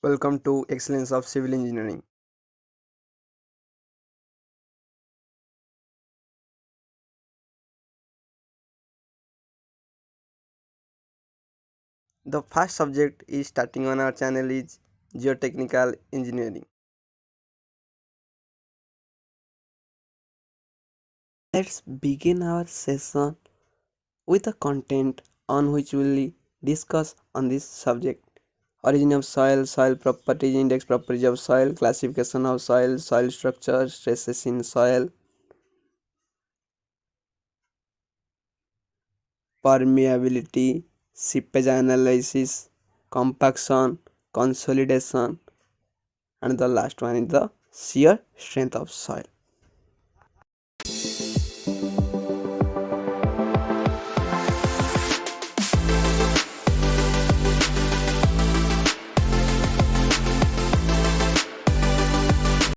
Welcome to Excellence of Civil Engineering. The first subject is starting on our channel is Geotechnical Engineering. Let's begin our session with a content on which we will discuss on this subject. Origin of soil, soil properties, index properties of soil, classification of soil, soil structure, stresses in soil, permeability, seepage analysis, compaction, consolidation, and the last one is the shear strength of soil.